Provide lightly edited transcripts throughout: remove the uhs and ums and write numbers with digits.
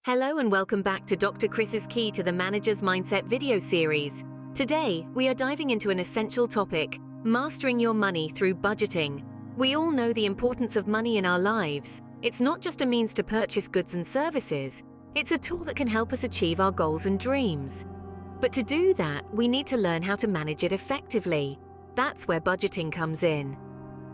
Hello and welcome back to Dr. Chris's Key to the Manager's Mindset video series. Today, we are diving into an essential topic, mastering your money through budgeting. We all know the importance of money in our lives. It's not just a means to purchase goods and services. It's a tool that can help us achieve our goals and dreams. But to do that, we need to learn how to manage it effectively. That's where budgeting comes in.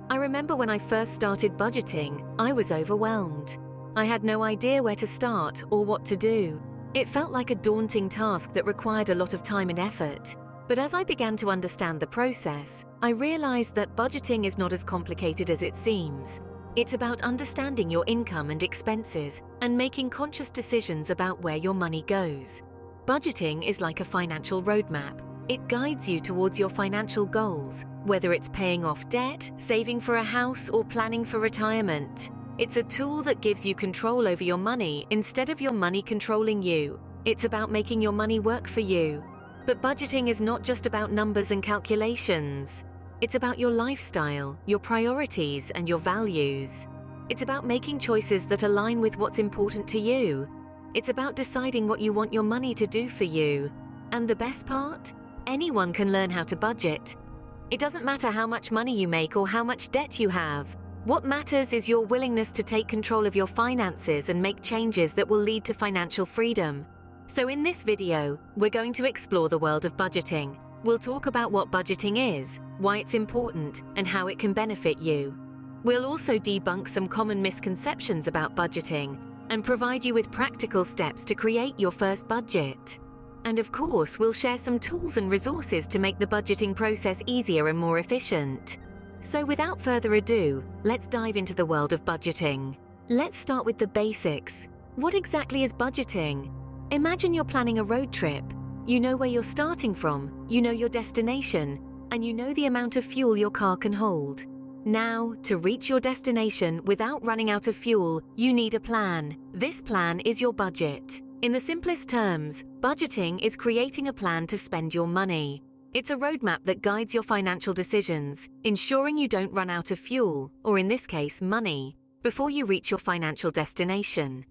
I remember when I first started budgeting, I was overwhelmed. I had no idea where to start or what to do. It felt like a daunting task that required a lot of time and effort. But as I began to understand the process, I realized that budgeting is not as complicated as it seems. It's about understanding your income and expenses and making conscious decisions about where your money goes. Budgeting is like a financial roadmap. It guides you towards your financial goals, whether it's paying off debt, saving for a house, or planning for retirement. It's a tool that gives you control over your money instead of your money controlling you. It's about making your money work for you. But budgeting is not just about numbers and calculations. It's about your lifestyle, your priorities, and your values. It's about making choices that align with what's important to you. It's about deciding what you want your money to do for you. And the best part? Anyone can learn how to budget. It doesn't matter how much money you make or how much debt you have. What matters is your willingness to take control of your finances and make changes that will lead to financial freedom. So in this video, we're going to explore the world of budgeting. We'll talk about what budgeting is, why it's important, and how it can benefit you. We'll also debunk some common misconceptions about budgeting and provide you with practical steps to create your first budget. And of course, we'll share some tools and resources to make the budgeting process easier and more efficient. So without further ado, let's dive into the world of budgeting. Let's start with the basics. What exactly is budgeting? Imagine you're planning a road trip. You know where you're starting from, you know your destination, and you know the amount of fuel your car can hold. Now, to reach your destination without running out of fuel, you need a plan. This plan is your budget. In the simplest terms, budgeting is creating a plan to spend your money. It's a roadmap that guides your financial decisions, ensuring you don't run out of fuel, or in this case, money, before you reach your financial destination.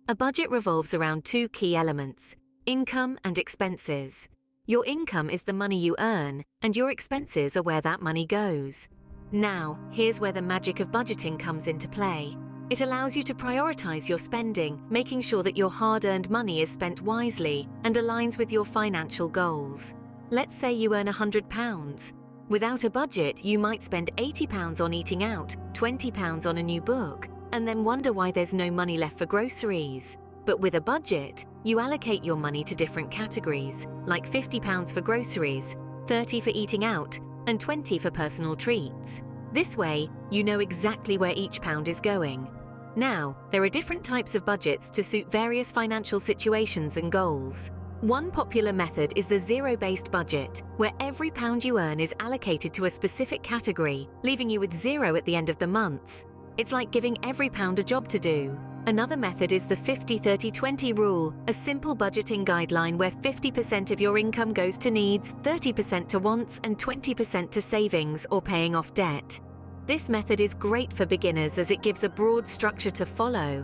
A budget revolves around two key elements: income and expenses. Your income is the money you earn, and your expenses are where that money goes. Now, here's where the magic of budgeting comes into play. It allows you to prioritize your spending, making sure that your hard-earned money is spent wisely and aligns with your financial goals. Let's say you earn £100. Without a budget, you might spend £80 on eating out, £20 on a new book, and then wonder why there's no money left for groceries. But with a budget, you allocate your money to different categories, like £50 for groceries, £30 for eating out, and £20 for personal treats. This way, you know exactly where each pound is going. Now, there are different types of budgets to suit various financial situations and goals. One popular method is the zero-based budget, where every pound you earn is allocated to a specific category, leaving you with zero at the end of the month. It's like giving every pound a job to do. Another method is the 50-30-20 rule, a simple budgeting guideline where 50% of your income goes to needs, 30% to wants, and 20% to savings or paying off debt. This method is great for beginners as it gives a broad structure to follow.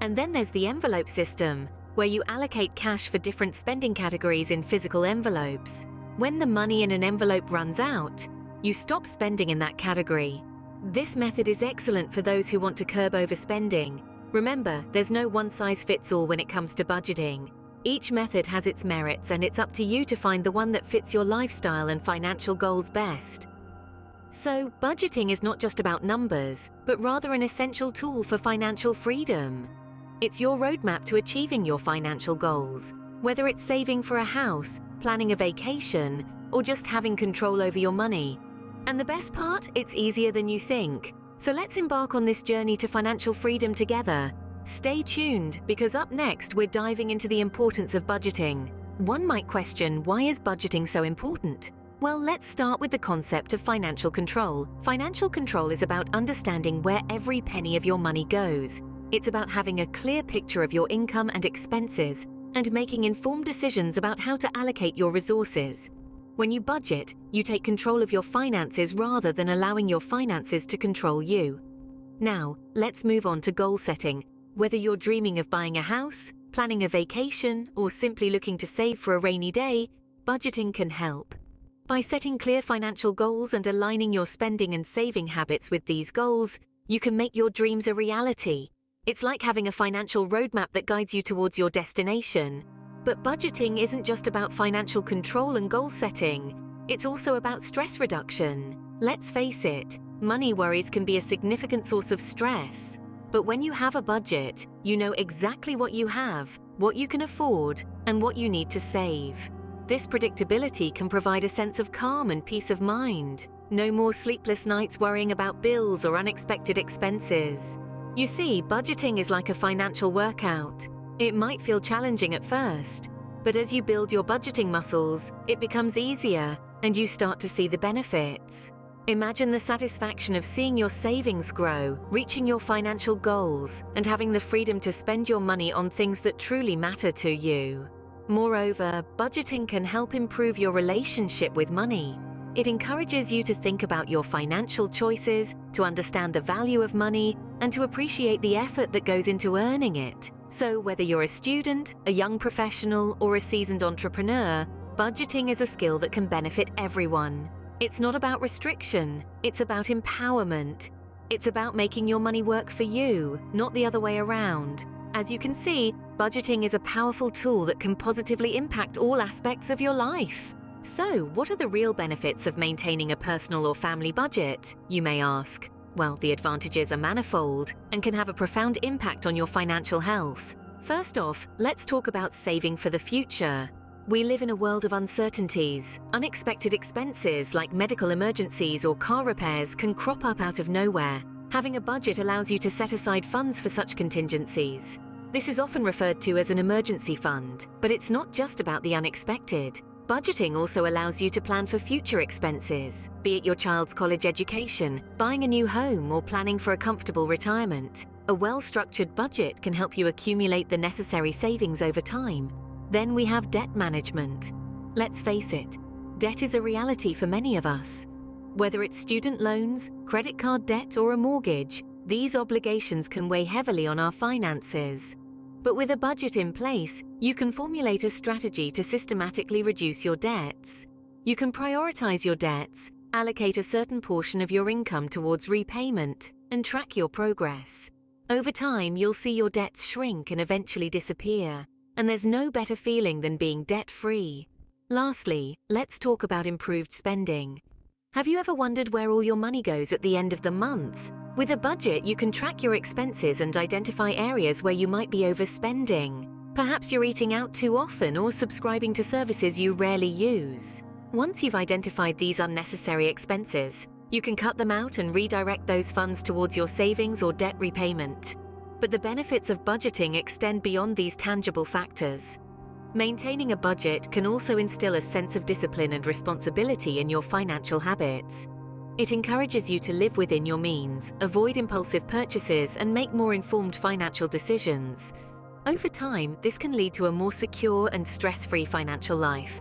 And then there's the envelope system, where you allocate cash for different spending categories in physical envelopes. When the money in an envelope runs out, you stop spending in that category. This method is excellent for those who want to curb overspending. Remember, there's no one-size-fits-all when it comes to budgeting. Each method has its merits, and it's up to you to find the one that fits your lifestyle and financial goals best. So, budgeting is not just about numbers, but rather an essential tool for financial freedom. It's your roadmap to achieving your financial goals, whether it's saving for a house, planning a vacation, or just having control over your money. And the best part? It's easier than you think. So let's embark on this journey to financial freedom together. Stay tuned, because up next we're diving into the importance of budgeting. One might question, why is budgeting so important? Well, let's start with the concept of financial control. Financial control is about understanding where every penny of your money goes. It's about having a clear picture of your income and expenses and making informed decisions about how to allocate your resources. When you budget, you take control of your finances rather than allowing your finances to control you. Now, let's move on to goal setting. Whether you're dreaming of buying a house, planning a vacation, or simply looking to save for a rainy day, budgeting can help. By setting clear financial goals and aligning your spending and saving habits with these goals, you can make your dreams a reality. It's like having a financial roadmap that guides you towards your destination. But budgeting isn't just about financial control and goal setting. It's also about stress reduction. Let's face it, money worries can be a significant source of stress. But when you have a budget, you know exactly what you have, what you can afford, and what you need to save. This predictability can provide a sense of calm and peace of mind. No more sleepless nights worrying about bills or unexpected expenses. You see, budgeting is like a financial workout. It might feel challenging at first, but as you build your budgeting muscles, it becomes easier and you start to see the benefits. Imagine the satisfaction of seeing your savings grow, reaching your financial goals, and having the freedom to spend your money on things that truly matter to you. Moreover, budgeting can help improve your relationship with money. It encourages you to think about your financial choices, to understand the value of money, and to appreciate the effort that goes into earning it. So whether you're a student, a young professional, or a seasoned entrepreneur, budgeting is a skill that can benefit everyone. It's not about restriction, it's about empowerment. It's about making your money work for you, not the other way around. As you can see, budgeting is a powerful tool that can positively impact all aspects of your life. So, what are the real benefits of maintaining a personal or family budget, you may ask? Well, the advantages are manifold and can have a profound impact on your financial health. First off, let's talk about saving for the future. We live in a world of uncertainties. Unexpected expenses like medical emergencies or car repairs can crop up out of nowhere. Having a budget allows you to set aside funds for such contingencies. This is often referred to as an emergency fund, but it's not just about the unexpected. Budgeting also allows you to plan for future expenses, be it your child's college education, buying a new home, or planning for a comfortable retirement. A well-structured budget can help you accumulate the necessary savings over time. Then we have debt management. Let's face it, debt is a reality for many of us. Whether it's student loans, credit card debt, or a mortgage, these obligations can weigh heavily on our finances. But with a budget in place, you can formulate a strategy to systematically reduce your debts. You can prioritize your debts, allocate a certain portion of your income towards repayment, and track your progress. Over time, you'll see your debts shrink and eventually disappear, and there's no better feeling than being debt-free. Lastly, let's talk about improved spending. Have you ever wondered where all your money goes at the end of the month? With a budget, you can track your expenses and identify areas where you might be overspending. Perhaps you're eating out too often or subscribing to services you rarely use. Once you've identified these unnecessary expenses, you can cut them out and redirect those funds towards your savings or debt repayment. But the benefits of budgeting extend beyond these tangible factors. Maintaining a budget can also instill a sense of discipline and responsibility in your financial habits. It encourages you to live within your means, avoid impulsive purchases, and make more informed financial decisions. Over time, this can lead to a more secure and stress-free financial life.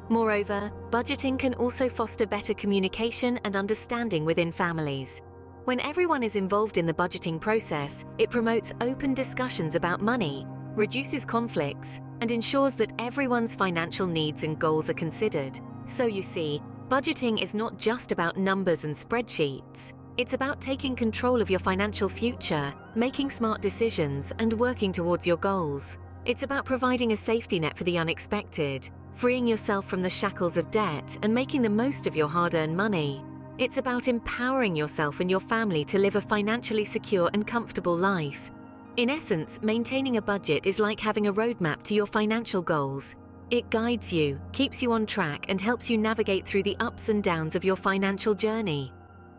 Moreover, budgeting can also foster better communication and understanding within families. When everyone is involved in the budgeting process, it promotes open discussions about money, reduces conflicts, and ensures that everyone's financial needs and goals are considered. So you see, budgeting is not just about numbers and spreadsheets. It's about taking control of your financial future, making smart decisions, and working towards your goals. It's about providing a safety net for the unexpected, freeing yourself from the shackles of debt, and making the most of your hard-earned money. It's about empowering yourself and your family to live a financially secure and comfortable life. In essence, maintaining a budget is like having a roadmap to your financial goals. It guides you, keeps you on track, and helps you navigate through the ups and downs of your financial journey.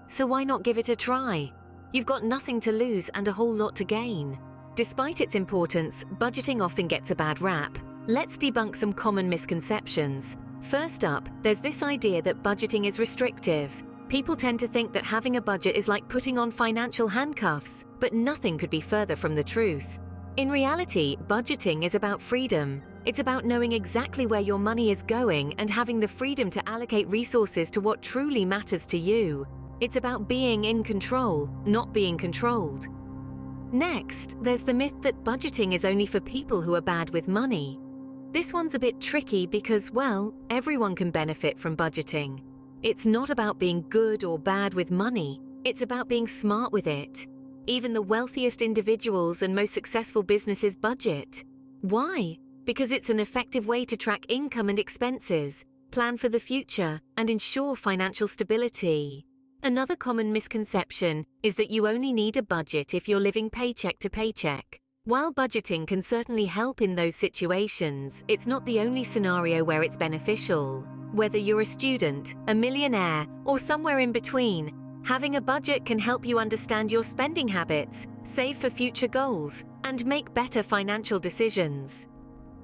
So why not give it a try? You've got nothing to lose and a whole lot to gain. Despite its importance, budgeting often gets a bad rap. Let's debunk some common misconceptions. First up, there's this idea that budgeting is restrictive. People tend to think that having a budget is like putting on financial handcuffs, but nothing could be further from the truth. In reality, budgeting is about freedom. It's about knowing exactly where your money is going and having the freedom to allocate resources to what truly matters to you. It's about being in control, not being controlled. Next, there's the myth that budgeting is only for people who are bad with money. This one's a bit tricky because, well, everyone can benefit from budgeting. It's not about being good or bad with money, it's about being smart with it. Even the wealthiest individuals and most successful businesses budget. Why? Because it's an effective way to track income and expenses, plan for the future, and ensure financial stability. Another common misconception is that you only need a budget if you're living paycheck to paycheck. While budgeting can certainly help in those situations, it's not the only scenario where it's beneficial. Whether you're a student, a millionaire, or somewhere in between, having a budget can help you understand your spending habits, save for future goals, and make better financial decisions.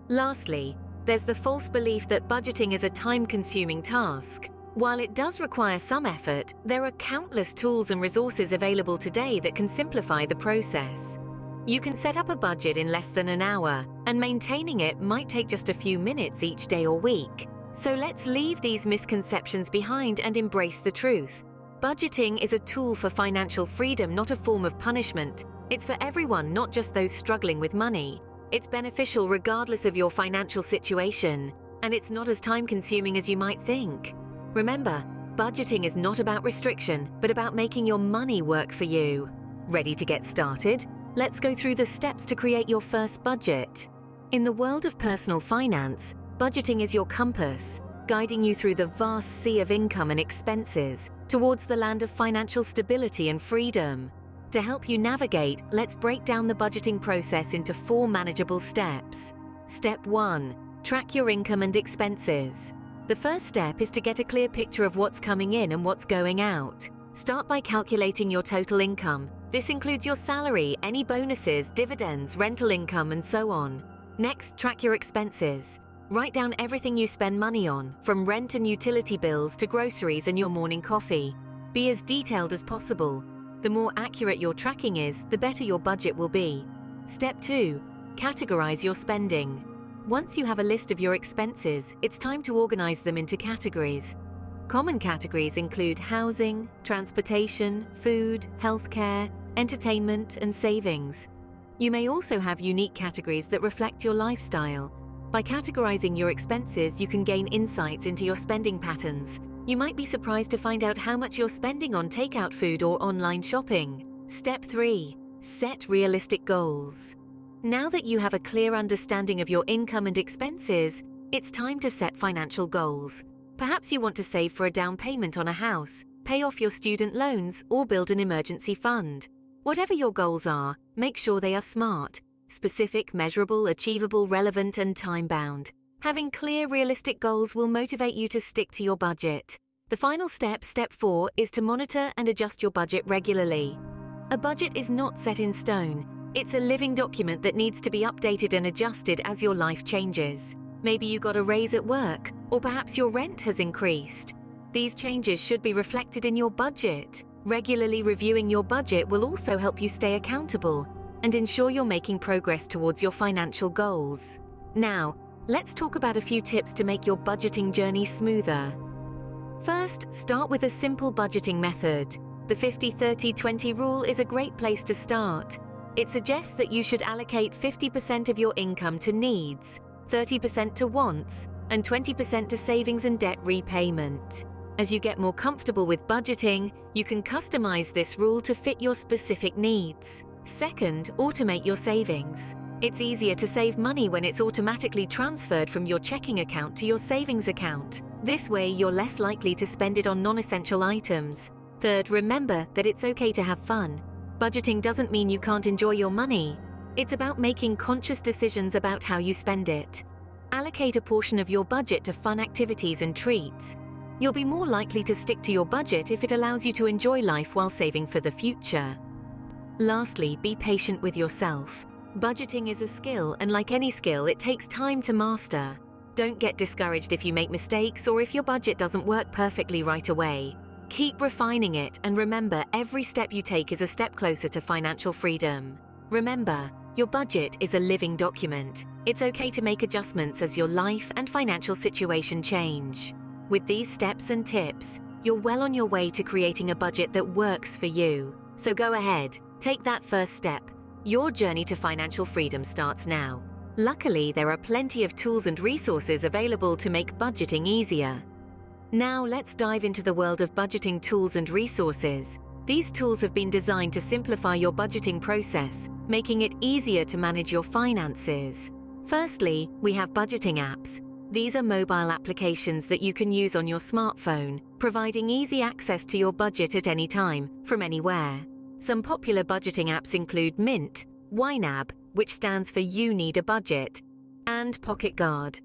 Lastly, there's the false belief that budgeting is a time-consuming task. While it does require some effort, there are countless tools and resources available today that can simplify the process. You can set up a budget in less than an hour, and maintaining it might take just a few minutes each day or week. So let's leave these misconceptions behind and embrace the truth. Budgeting is a tool for financial freedom, not a form of punishment. It's for everyone, not just those struggling with money. It's beneficial regardless of your financial situation, and it's not as time-consuming as you might think. Remember, budgeting is not about restriction, but about making your money work for you. Ready to get started? Let's go through the steps to create your first budget. In the world of personal finance, budgeting is your compass, guiding you through the vast sea of income and expenses towards the land of financial stability and freedom. To help you navigate, let's break down the budgeting process into 4 manageable steps. Step 1. Track your income and expenses. The first step is to get a clear picture of what's coming in and what's going out. Start by calculating your total income. This includes your salary, any bonuses, dividends, rental income, and so on. Next, track your expenses. Write down everything you spend money on, from rent and utility bills to groceries and your morning coffee. Be as detailed as possible. The more accurate your tracking is, the better your budget will be. Step 2. Categorize your spending. Once you have a list of your expenses, it's time to organize them into categories. Common categories include housing, transportation, food, healthcare, entertainment, and savings. You may also have unique categories that reflect your lifestyle. By categorizing your expenses, you can gain insights into your spending patterns. You might be surprised to find out how much you're spending on takeout food or online shopping. Step 3. Set realistic goals. Now that you have a clear understanding of your income and expenses, it's time to set financial goals. Perhaps you want to save for a down payment on a house, pay off your student loans, or build an emergency fund. Whatever your goals are, make sure they are smart, specific, measurable, achievable, relevant, and time-bound. Having clear, realistic goals will motivate you to stick to your budget. The final step, step 4, is to monitor and adjust your budget regularly. A budget is not set in stone. It's a living document that needs to be updated and adjusted as your life changes. Maybe you got a raise at work, or perhaps your rent has increased. These changes should be reflected in your budget. Regularly reviewing your budget will also help you stay accountable and ensure you're making progress towards your financial goals. Now, let's talk about a few tips to make your budgeting journey smoother. First, start with a simple budgeting method. The 50-30-20 rule is a great place to start. It suggests that you should allocate 50% of your income to needs, 30% to wants, and 20% to savings and debt repayment. As you get more comfortable with budgeting, you can customize this rule to fit your specific needs. Second, automate your savings. It's easier to save money when it's automatically transferred from your checking account to your savings account. This way, you're less likely to spend it on non-essential items. Third, remember that it's okay to have fun. Budgeting doesn't mean you can't enjoy your money. It's about making conscious decisions about how you spend it. Allocate a portion of your budget to fun activities and treats. You'll be more likely to stick to your budget if it allows you to enjoy life while saving for the future. Lastly, be patient with yourself. Budgeting is a skill, and like any skill, it takes time to master. Don't get discouraged if you make mistakes or if your budget doesn't work perfectly right away. Keep refining it, and remember, every step you take is a step closer to financial freedom. Remember, your budget is a living document. It's okay to make adjustments as your life and financial situation change. With these steps and tips, you're well on your way to creating a budget that works for you. So go ahead, take that first step. Your journey to financial freedom starts now. Luckily, there are plenty of tools and resources available to make budgeting easier. Now, let's dive into the world of budgeting tools and resources. These tools have been designed to simplify your budgeting process, making it easier to manage your finances. Firstly, we have budgeting apps. These are mobile applications that you can use on your smartphone, providing easy access to your budget at any time, from anywhere. Some popular budgeting apps include Mint, YNAB, which stands for You Need a Budget, and Pocket Guard.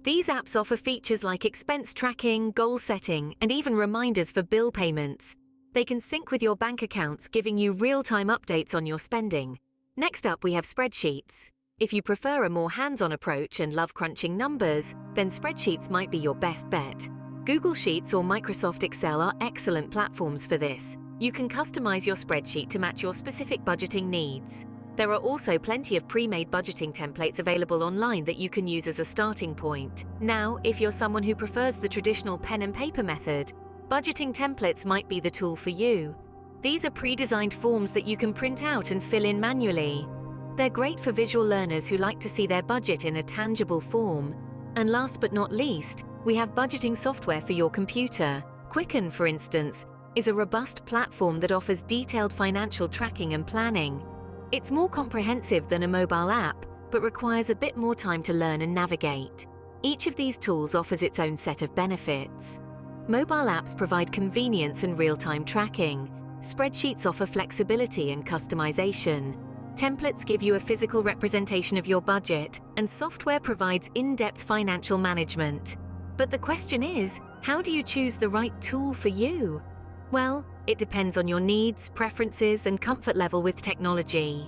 These apps offer features like expense tracking, goal setting, and even reminders for bill payments. They can sync with your bank accounts, giving you real-time updates on your spending. Next up, we have spreadsheets. If you prefer a more hands-on approach and love crunching numbers, then spreadsheets might be your best bet. Google Sheets or Microsoft Excel are excellent platforms for this. You can customize your spreadsheet to match your specific budgeting needs. There are also plenty of pre-made budgeting templates available online that you can use as a starting point. Now, if you're someone who prefers the traditional pen and paper method, budgeting templates might be the tool for you. These are pre-designed forms that you can print out and fill in manually. They're great for visual learners who like to see their budget in a tangible form. And last but not least, we have budgeting software for your computer. Quicken, for instance, is a robust platform that offers detailed financial tracking and planning. It's more comprehensive than a mobile app, but requires a bit more time to learn and navigate. Each of these tools offers its own set of benefits. Mobile apps provide convenience and real-time tracking. Spreadsheets offer flexibility and customization. Templates give you a physical representation of your budget, and software provides in-depth financial management. But the question is, how do you choose the right tool for you? Well, it depends on your needs, preferences, and comfort level with technology.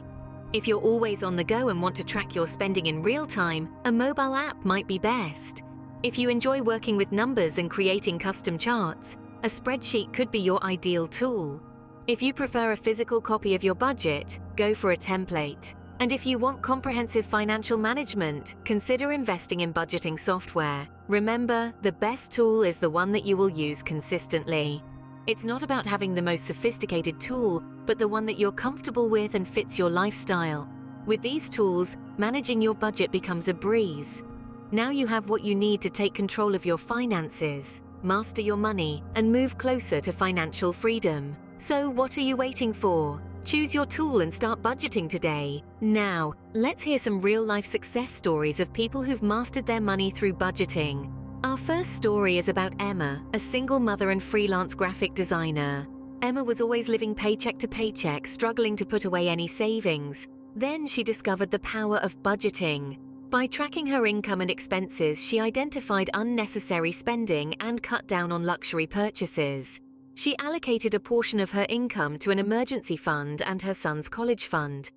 If you're always on the go and want to track your spending in real time, a mobile app might be best. If you enjoy working with numbers and creating custom charts, a spreadsheet could be your ideal tool. If you prefer a physical copy of your budget, go for a template. And if you want comprehensive financial management, consider investing in budgeting software. Remember, the best tool is the one that you will use consistently. It's not about having the most sophisticated tool, but the one that you're comfortable with and fits your lifestyle. With these tools, managing your budget becomes a breeze. Now you have what you need to take control of your finances, master your money, and move closer to financial freedom. So what are you waiting for? Choose your tool and start budgeting today. Now, let's hear some real-life success stories of people who've mastered their money through budgeting. Our first story is about Emma, a single mother and freelance graphic designer. Emma was always living paycheck to paycheck, struggling to put away any savings. Then she discovered the power of budgeting. By tracking her income and expenses, she identified unnecessary spending and cut down on luxury purchases. She allocated a portion of her income to an emergency fund and her son's college fund.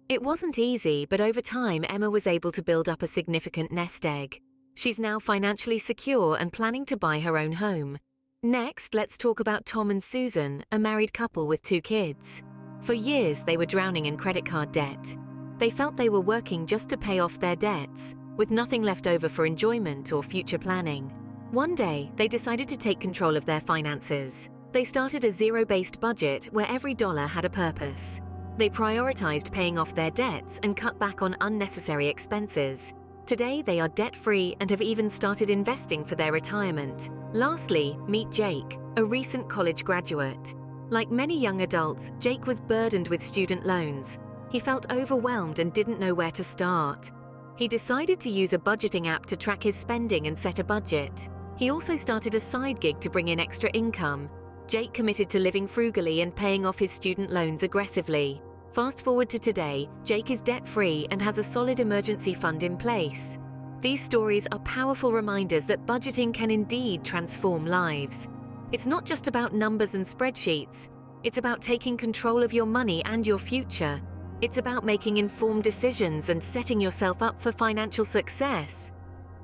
It wasn't easy, but over time, Emma was able to build up a significant nest egg. She's now financially secure and planning to buy her own home. Next, let's talk about Tom and Susan, a married couple with 2 kids. For years, they were drowning in credit card debt. They felt they were working just to pay off their debts, with nothing left over for enjoyment or future planning. One day, they decided to take control of their finances. They started a zero-based budget where every dollar had a purpose. They prioritized paying off their debts and cut back on unnecessary expenses. Today, they are debt-free and have even started investing for their retirement. Lastly, meet Jake, a recent college graduate. Like many young adults, Jake was burdened with student loans. He felt overwhelmed and didn't know where to start. He decided to use a budgeting app to track his spending and set a budget. He also started a side gig to bring in extra income. Jake committed to living frugally and paying off his student loans aggressively. Fast forward to today, Jake is debt-free and has a solid emergency fund in place. These stories are powerful reminders that budgeting can indeed transform lives. It's not just about numbers and spreadsheets. It's about taking control of your money and your future. It's about making informed decisions and setting yourself up for financial success.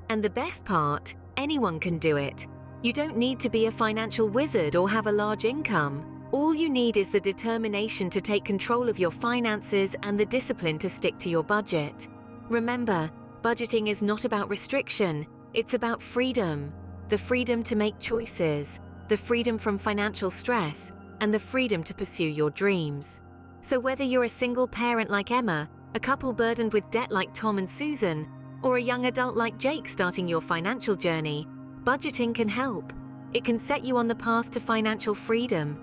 And the best part, anyone can do it. You don't need to be a financial wizard or have a large income. All you need is the determination to take control of your finances and the discipline to stick to your budget. Remember, budgeting is not about restriction, it's about freedom. The freedom to make choices, the freedom from financial stress, and the freedom to pursue your dreams. So whether you're a single parent like Emma, a couple burdened with debt like Tom and Susan, or a young adult like Jake starting your financial journey, budgeting can help. It can set you on the path to financial freedom.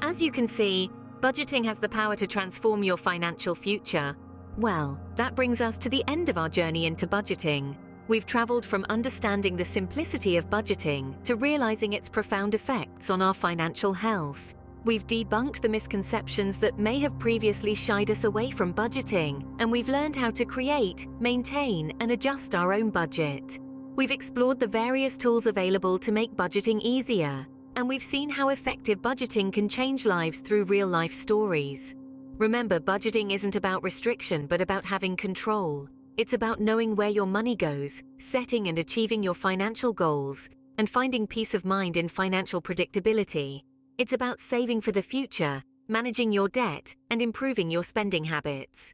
As you can see, budgeting has the power to transform your financial future. Well, that brings us to the end of our journey into budgeting. We've traveled from understanding the simplicity of budgeting to realizing its profound effects on our financial health. We've debunked the misconceptions that may have previously shied us away from budgeting, and we've learned how to create, maintain, and adjust our own budget. We've explored the various tools available to make budgeting easier, and we've seen how effective budgeting can change lives through real-life stories. Remember, budgeting isn't about restriction, but about having control. It's about knowing where your money goes, setting and achieving your financial goals, and finding peace of mind in financial predictability. It's about saving for the future, managing your debt, and improving your spending habits.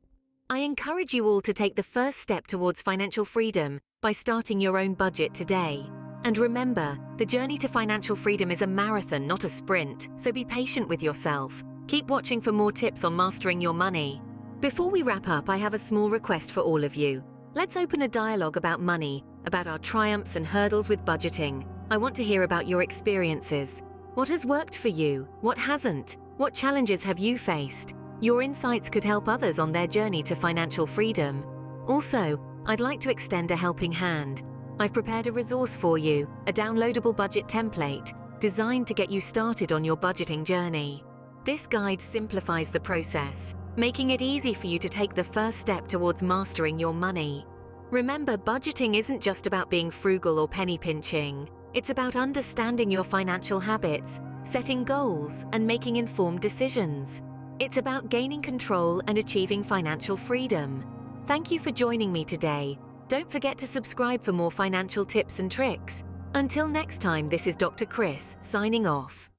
I encourage you all to take the first step towards financial freedom by starting your own budget today. And remember, the journey to financial freedom is a marathon, not a sprint, so be patient with yourself. Keep watching for more tips on mastering your money. Before we wrap up, I have a small request for all of you. Let's open a dialogue about money, about our triumphs and hurdles with budgeting. I want to hear about your experiences. What has worked for you? What hasn't? What challenges have you faced? Your insights could help others on their journey to financial freedom. Also, I'd like to extend a helping hand. I've prepared a resource for you, a downloadable budget template, designed to get you started on your budgeting journey. This guide simplifies the process, making it easy for you to take the first step towards mastering your money. Remember, budgeting isn't just about being frugal or penny pinching. It's about understanding your financial habits, setting goals, and making informed decisions. It's about gaining control and achieving financial freedom. Thank you for joining me today. Don't forget to subscribe for more financial tips and tricks. Until next time, this is Dr. Chris signing off.